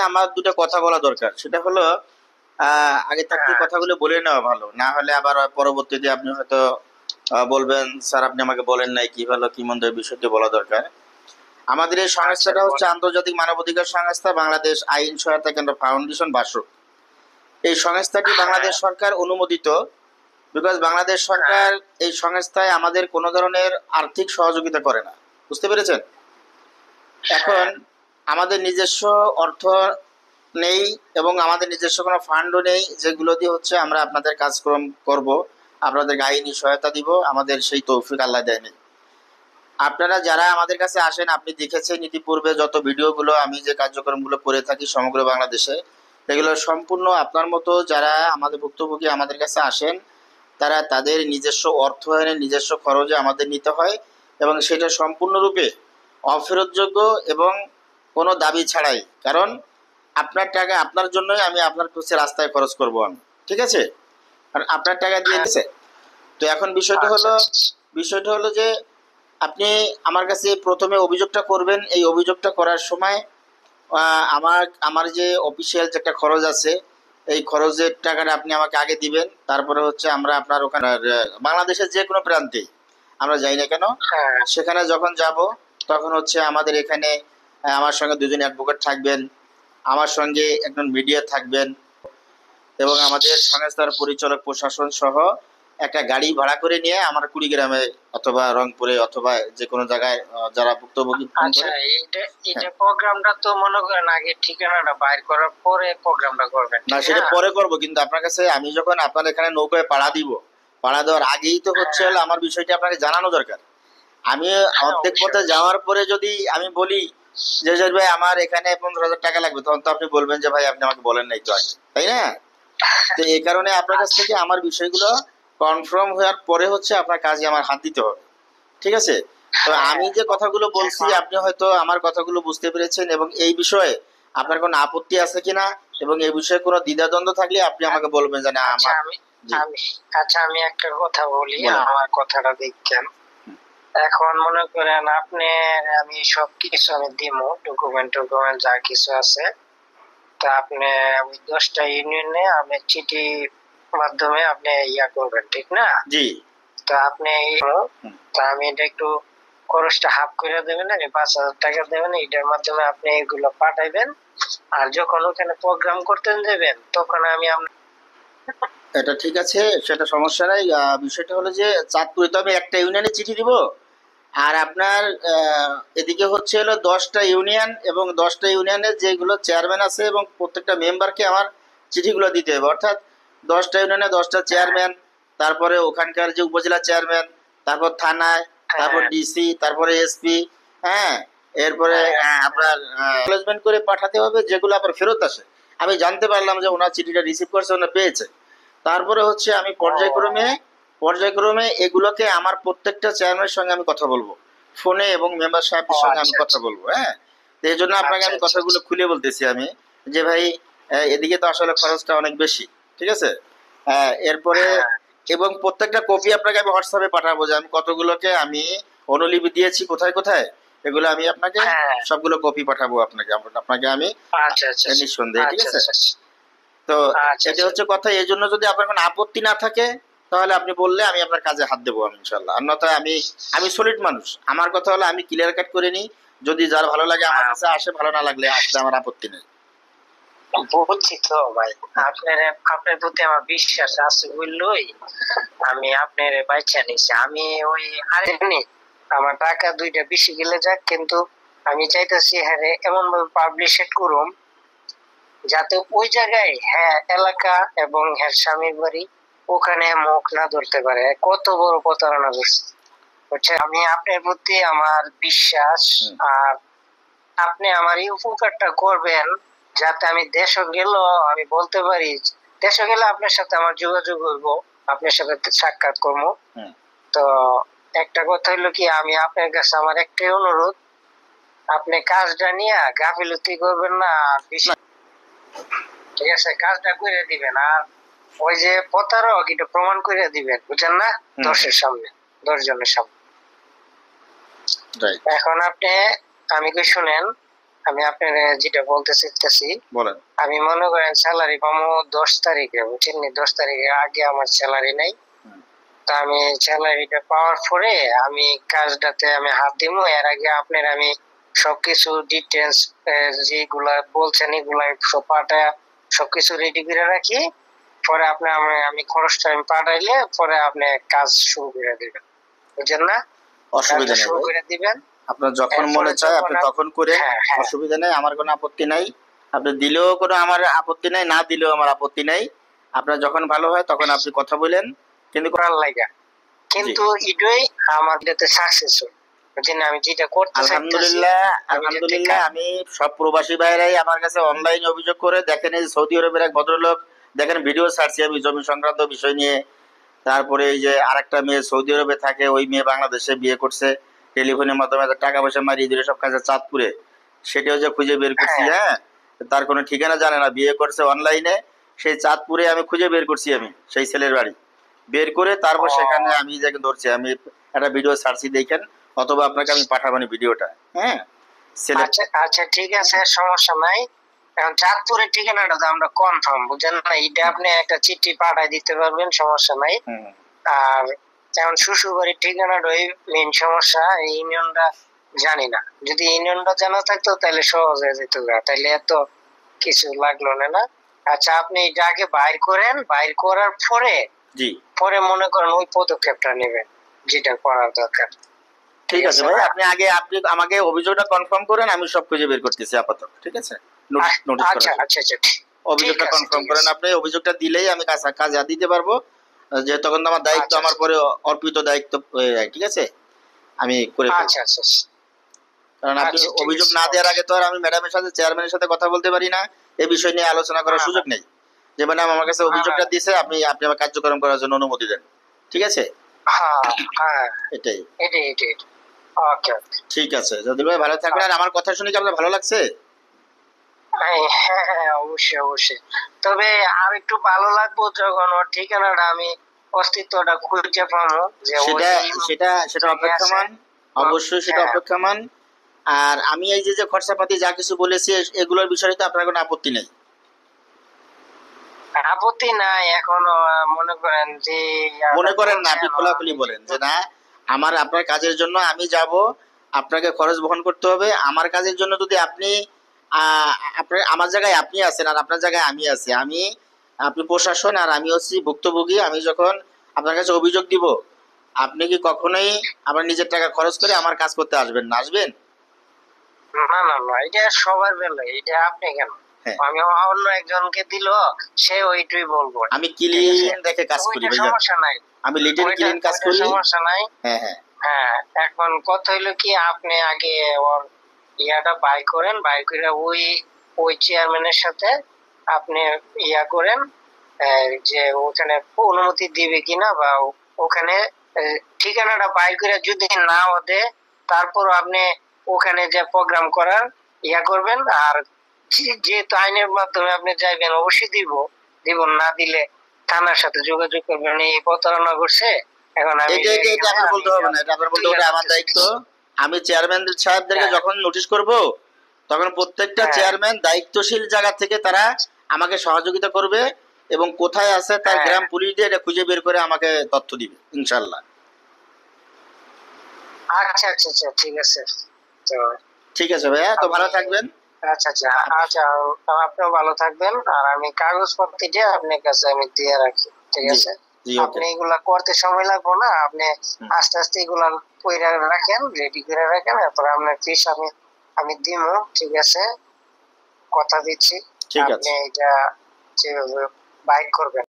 আমার দুটো কথা বলা দরকার, সেটা হলো আগে থাকতে কথাগুলো বলে নেওয়া ভালো, না হলে আবার পরবর্তীতে আপনি হয়তো বলবেন স্যার আপনি আমাকে বলেন নাই কি ভালো কি মন্দ, এই বিষয়টি বলা দরকার। আমাদের এই সংস্থাটা হচ্ছে আন্তর্জাতিক মানবাধিকার সংস্থা বাংলাদেশ আইন সহায়তা কেন্দ্র ফাউন্ডেশন বাসক। এই সংস্থাটি বাংলাদেশ সরকার অনুমোদিত, বিকজ বাংলাদেশ সরকার এই সংস্থায় আমাদের কোনো ধরনের আর্থিক সহযোগিতা করে না, বুঝতে পেরেছেন? এখন আমাদের নিজস্ব অর্থ নেই এবং আমাদের নিজস্ব কোনো ফান্ডও নেই, যেগুলো দিয়ে হচ্ছে আমরা আপনাদের কাজকর্ম করব, আপনাদেরকে আইনি সহায়তা দিব, আমাদের সেই তৌফিক আল্লাহ দেয়নি। আপনারা যারা আমাদের কাছে আসেন, আপনি দেখেছেন ইতিপূর্বে যত ভিডিওগুলো আমি যে কার্যক্রমগুলো করে থাকি সমগ্র বাংলাদেশে, এগুলো সম্পূর্ণ আপনার মতো যারা আমাদের ভুক্তভোগী আমাদের কাছে আসেন, তারা তাদের নিজস্ব অর্থায়নে নিজস্ব খরচে আমাদের নিতে হয় এবং সেটা সম্পূর্ণরূপে অফেরতযোগ্য এবং কোনো দাবি ছাড়াই। কারণ আপনার টাকা আপনার জন্যই আমি আপনার কাছে রাস্তায় খরচ করব আমি, ঠিক আছে? কারণ আপনার টাকা দিয়ে দিয়েছে। তো এখন বিষয়টা হলো যে আপনি আমার কাছে প্রথমে অভিযোগটা করবেন। এই অভিযোগটা করার সময় আমার যে অফিসিয়াল যে একটা খরচ আছে, এই খরচের টাকাটা আপনি আমাকে আগে দিবেন। তারপরে হচ্ছে আমরা আপনার ওখানে বাংলাদেশের যে কোনো প্রান্তে আমরা যাই না কেন, সেখানে যখন যাব তখন হচ্ছে আমাদের এখানে আমার সঙ্গে দুজন অ্যাডভোকেট থাকবেন, আমার সঙ্গে একজন মিডিয়া থাকবেন এবং আমাদের সংস্থার পরিচালক প্রশাসন সহ একটা গাড়ি ভাড়া করে নিয়ে আমরা কুড়িগ্রামে অথবা রংপুরে অথবা যে কোনো জায়গায় যারা ভুক্তভোগী। আচ্ছা, এটা প্রোগ্রামটা তো মনে করেন আগে ঠিকানাটা বাইর করার পরে প্রোগ্রামটা করবেন না, সেটা পরে করব, কিন্তু আপনার কাছে আমি যখন আপনার এখানে নৌকায় পাড়া দিব, পাড়া দেওয়ার আগেই তো হচ্ছে হলো আমার বিষয়টি আপনাকে জানানো দরকার। আমি অর্ধেক পথে যাওয়ার পরে যদি আমি বলি যে ভাই আমার এখানে 15,000 টাকা লাগবে, তখন তো আপনি বলবেন যে ভাই আপনি আমাকে বলেন নাই তো আগে, তাই না? তো এই কারণে আপনার কাছ থেকে আমার বিষয়গুলো কনফার্ম হওয়ার পরে হচ্ছে আপনার কাজে আমার হাত দিতে হবে, ঠিক আছে? তো আমি যে কথাগুলো বলছি আপনি হয়তো আমার কথাগুলো বুঝতে পেরেছেন এবং এই বিষয়ে আপনার কোনো আপত্তি আছে কিনা এবং এই বিষয়ে কোনো দ্বিধাদ্বন্দ্ব থাকলে আপনি আমাকে বলবেন যে না আমার। আচ্ছা, আমি একটা কথা বলি, আমার কথাটা দেখছেন। এখন মনে করেন আপনি আমি সব কিছু আমি দিমু, ডকুমেন্ট যা কিছু আছে, তা আপনি ওই 10টা ইউনিয়নে আপনি চিঠি মাধ্যমে আপনি ইয়া করবেন, ঠিক না? জি। তো আপনি তা আমি এটা একটু খরচটা হাফ করে দেবেন, 5,000 টাকা দেবেন, এটার মাধ্যমে আপনি এগুলো পাঠাইবেন। আর যখন ওখানে প্রোগ্রাম করতে দেবেন তখন আমি এটা ঠিক আছে, সেটা সমস্যা নাই। বিষয়টা হলো যে চাঁদপুরে তো আমি একটা ইউনিয়নে চিঠি দিব, আর আপনার এদিকে হচ্ছে হলো 10টা ইউনিয়ন এবং 10টা ইউনিয়নের যেগুলো চেয়ারম্যান আছে এবং প্রত্যেকটা মেম্বারকে আমার চিঠিগুলো দিতে হবে, অর্থাৎ 10টা ইউনিয়নে 10টা চেয়ারম্যান, তারপরে ওখানকার যে উপজেলা চেয়ারম্যান, তারপর থানায়, তারপর ডিসি, তারপরে এসপি, হ্যাঁ, এরপরে আপনার অ্যারেঞ্জমেন্ট করে পাঠাতে হবে, যেগুলো আবার ফেরত আসে। আমি জানতে পারলাম যে ওনার চিঠিটা রিসিভ করছে, ওনার পেয়েছে। তারপরে হচ্ছে আমি পর্যায়ক্রমে এগুলোকে আমার প্রত্যেকটা চেয়ারম্যানের সঙ্গে আমি কথা বলবো ফোনে এবং মেম্বার সাহেবের সঙ্গে আমি কথা বলবো। হ্যাঁ, তো এই জন্য আপনাকে আমি কথাগুলো খুলে বলতেছি আমি যে ভাই এদিকে তো আসলে খরচটা অনেক বেশি, ঠিক আছে? এরপরে এবং প্রত্যেকটা কপি আপনাকে আমি হোয়াটসঅ্যাপে পাঠাবো যে আমি কতগুলোকে আমি অনুলিপি দিয়েছি কোথায় কোথায়, এগুলো আমি আপনাকে সবগুলো কপি পাঠাবো আপনাকে আমি নিঃসন্দেহে, ঠিক আছে? তো এটা হচ্ছে কথা। এই জন্য যদি আপনার কোনো আপত্তি না থাকে তাহলে আপনি বললে আমি আপনার কাজে হাত দেবো আমি ইনশাল্লাহ। অন্যথায় আমি সলিড মানুষ, আমার কথা হলো আমি ক্লিয়ার কাট করে নিই। যদি যার ভালো লাগে আমার কাছে আসে, ভালো না লাগলে আসলে আমার আপত্তি নেই। বলছি তো ভাই, আপনার প্রতি আমার বিশ্বাস আছে বললই আমি আপনার বাইচা নিছি। আমি ওই আমার টাকা 2টা বেশি গেলে যাক, কিন্তু আমি চাইতেছি হ্যাঁ এমন ভাবে পাবলিশ করুম যাতে ওই জায়গায় এলাকা এবং স্বামীর বাড়ি ওখানে মুখ না ধরতে পারে। কত বড় প্রতারণা করছে। আমি আপনার প্রতি আমার বিশ্বাস, আর আপনি আমার এই উপকারটা করবেন যাতে আমি দেশে গেলেও আমি বলতে পারি, দেশে গেলে আপনার সাথে আমার যোগাযোগ হইব, আপনার সাথে সাক্ষাৎ করবো। তো একটা কথা হলো কি, আমি আপনার কাছে আমার একটাই অনুরোধ, আপনি কাজটা নিয়ে গাফিলতি করবেন না, ঠিক আছে? কাজটা করে দিবেন, আর ওই যে প্রতারক এটা প্রমাণ করে দিবেন, বুঝছেন না? 10 জনের সামনে। এখন আপনি আমি কি শুনেন, আমি আপনার যেটা বলতে চাইতেছি, বলেন। আমি মনে করেন স্যালারি পাবো 10 তারিখে, বুঝছেন নি? 10 তারিখে আগে আমার স্যালারি নাই। তা আমি স্যালারিটা পাওয়ার পরে আমি কাজটাতে আমি হাত দিব। এর আগে আপনার আমি সবকিছু ডিটেলস যেগুলা বলছেন এগুলা সব পাঠায় সবকিছু রেডি করে রাখি। পরে আপনি আমি খরচটা আমি পাঠাইলে পরে আপনি কাজ শুরু করে দিবেন, বুঝছেন না? অসুবিধা কাজটা নেই শুরু ভাই, করে দিবেন। আপনার যখন এরপরে মনে চায় যখন আপনি তখন করেন, হ্যাঁ হ্যাঁ অসুবিধা নেই, আমার কোনো আপত্তি নাই। আপনি দিলেও কোনো আমার আপত্তি নাই, না দিলেও আমার আপত্তি নাই। আপনার যখন ভালো হয় তখন আপনি কথা বলেন, কিন্তু করার লাগা, কিন্তু এটাই আমার যেতে সাকসেসফুল, বুঝছেন? আমি যেটা করতে চাইতেছি আলহামদুলিল্লাহ, আমি যদি আলহামদুলিল্লাহ। আমি সব প্রবাসী ভাইরাই আমার কাছে অনলাইনে অভিযোগ করে দেখেন, এই সৌদি আরবের এক ভদ্রলোক দেখেন ভিডিও ছাড়ছি আমি জমি সংক্রান্ত বিষয় নিয়ে। তারপরে এই যে আরেকটা মেয়ে সৌদি আরবে থাকে, ওই মেয়ে বাংলাদেশে বিয়ে করছে, টেলিফোনের মাধ্যমে টাকা পয়সা মারিয়ে দিলে সব কাজে চাঁদপুরে, সেটাও যে খুঁজে বের করছি। হ্যাঁ, তার কোনো ঠিকানা জানে না, বিয়ে করছে অনলাইনে, সেই চাঁদপুরে আমি খুঁজে বের করছি, আমি সেই ছেলের বাড়ি বের করে তারপর সেখানে আমি যাকে ধরছি, আমি একটা ভিডিও ছাড়ছি দেখেন, অথবা আপনাকে আমি পাঠাবানি ভিডিওটা। হ্যাঁ, ছেলে আচ্ছা আচ্ছা ঠিক আছে, সমস্যা নাই। এখন চাঁদপুরের ঠিকানাটা তো আমরা কনফার্ম, বুঝেন না? এটা আপনি একটা চিঠি পাঠাই দিতে পারবেন, সমস্যা নাই। হুম, আর যেমন শ্বশুরবাড়ির ঠিকানাটাই মেইন সমস্যা, এই ইউনিয়নটা জানি না। যদি ইউনিয়নটা জানা থাকতো তাহলে সহজ হয়ে যেত, তাহলে এত কিছু লাগলো না না। আচ্ছা, আপনি এটা আগে বাইর করেন, বাইর করার পরে জি পরে মনে করেন ওই পদক্ষেপটা নেবেন যেটা করার দরকার। ঠিক আছে ভাই, আপনি আগে আপনি আমাকে অভিযোগটা কনফার্ম করেন, আমি সব খুঁজে বের করতেছি আপাতত। ঠিক আছে, নোটিশ নোটিশ করার আচ্ছা জন্য আচ্ছা আচ্ছা অভিযোগটা আছে, কনফার্ম ঠিক করেন। আছে। আপনি অভিযোগটা দিলেই আমি কাজ দিতে পারবো, যেহেতু তখন তো আমার দায়িত্ব, আচ্ছা আমার পরে অর্পিত দায়িত্ব হয়ে যায়। ঠিক আছে, আমি করে ফেলবো। আচ্ছা আচ্ছা কারণ আপনি আচ্ছা ঠিক অভিযোগ আছে, না দেওয়ার আগে তো আর আমি ম্যাডামের সাথে, চেয়ারম্যানের সাথে কথা বলতে পারি না, এই বিষয় নিয়ে আলোচনা করার না সুযোগ নেই। যে ম্যাডাম আমার কাছে না অভিযোগটা দিয়েছে, আপনি আপনি আমার কার্যক্রম করার জন্য অনুমতি দেন। ঠিক আছে, হ্যাঁ হ্যাঁ, এটাই। এটাই এটাই। ওকে ওকে। ঠিক আছে, যদি ভাই ভালো থাকবেন। আর আমার কথা শুনে কি আপনার ভালো লাগছে? হ্যাঁ হ্যাঁ, অবশ্যই অবশ্যই। তবে আর একটু ভালো লাগবো যখন ওর ঠিকানাটা আমি অস্তিত্বটা খুঁজে পাবো, যে ওই সেটা সেটা সেটা জায়গায় আছে। অপেক্ষমান, অবশ্যই সেটা হ্যাঁ, অপেক্ষমান। আর আমি এই যে যে খরচাপাতি যা কিছু বলেছি, এগুলোর বিষয়ে তো আপনার কোনো আপত্তি নেই? আপত্তি নাই এখনো। মনে করেন যে মনে করেন না, আপনি খোলাখুলি বলেন যে না, আমার আপনার কাজের জন্য আমি যাব, আপনাকে খরচ বহন করতে হবে। আমার কাজের জন্য যদি আপনি আপনার আমার জায়গায় আপনি আছেন আর আপনার জায়গায় আমি আছি, আপনি প্রশাসন আর আমি হচ্ছি ভুক্তভোগী। আমি যখন আপনার কাছে অভিযোগ দিব, আপনি কি কখনোই আমার নিজের টাকা খরচ করে আমার কাজ করতে আসবেন না? আসবেন? না না না, এটা সবার বেলায়, এটা আপনি কেন, হ্যাঁ, আমি অন্য একজনকে দিল সে ওইটাই বলবো। আমি ঠিক আছে, ক্লিন দেখে কাজ করি ওইটা ভাইয়া, সমস্যা নাই, আমি লিটিল ক্লিন কাজ ওইটা করি। সমস্যা নাই। হ্যাঁ হ্যাঁ, হ্যাঁ, এখন কথা হইলো কি, আপনি আগে ওর ইয়াটা বাই করেন, বাই করে ওই ওই চেয়ারম্যানের সাথে আপনি ইয়া করেন, যে ওখানে অনুমতি দিবে কিনা, বা ওখানে ঠিকানাটা বাই করে যদি নাও দেয়, তারপর আপনি ওখানে যে প্রোগ্রাম করার ইয়া করবেন। আর যেহেতু আইনের মাধ্যমে আপনি যাইবেন, অবশ্যই দিব। দিব না দিলে থানার সাথে যোগাযোগ করবেন, এই প্রতারণা করছে। এখন আমি এটা এটা এটা আপনার বলতে হবে না, এটা আপনার বলতে হবে, আমার দায়িত্ব। আমি চেয়ারম্যান সাহেবদেরকে হ্যাঁ। যখন নোটিশ করব, তখন প্রত্যেকটা হ্যাঁ। চেয়ারম্যান দায়িত্বশীল জায়গা থেকে তারা আমাকে সহযোগিতা করবে, এবং কোথায় আছে তার হ্যাঁ। গ্রাম পুলিশ দিয়ে এটা খুঁজে বের করে আমাকে তথ্য দিবে ইনশাল্লাহ। আচ্ছা আচ্ছা আচ্ছা ঠিক আছে। তো ঠিক আছে ভাইয়া, তো ভালো থাকবেন। আচ্ছা আচ্ছা আচ্ছা, আপনিও ভালো থাকবেন। আর আমি কাগজপত্রটা আপনার কাছে আমি দিয়ে রাখি, ঠিক জি আছে? জি, ওকে। আপনি এগুলা করতে সময় লাগবে না, আপনি আস্তে আস্তে এগুলা কইরা রাখেন, রেডি করে রাখেন, তারপর আপনার ফিস আমি দিমু, ঠিক আছে? কথা দিচ্ছি, ঠিক আছে। আপনি এটা যেভাবে বাইক করবেন।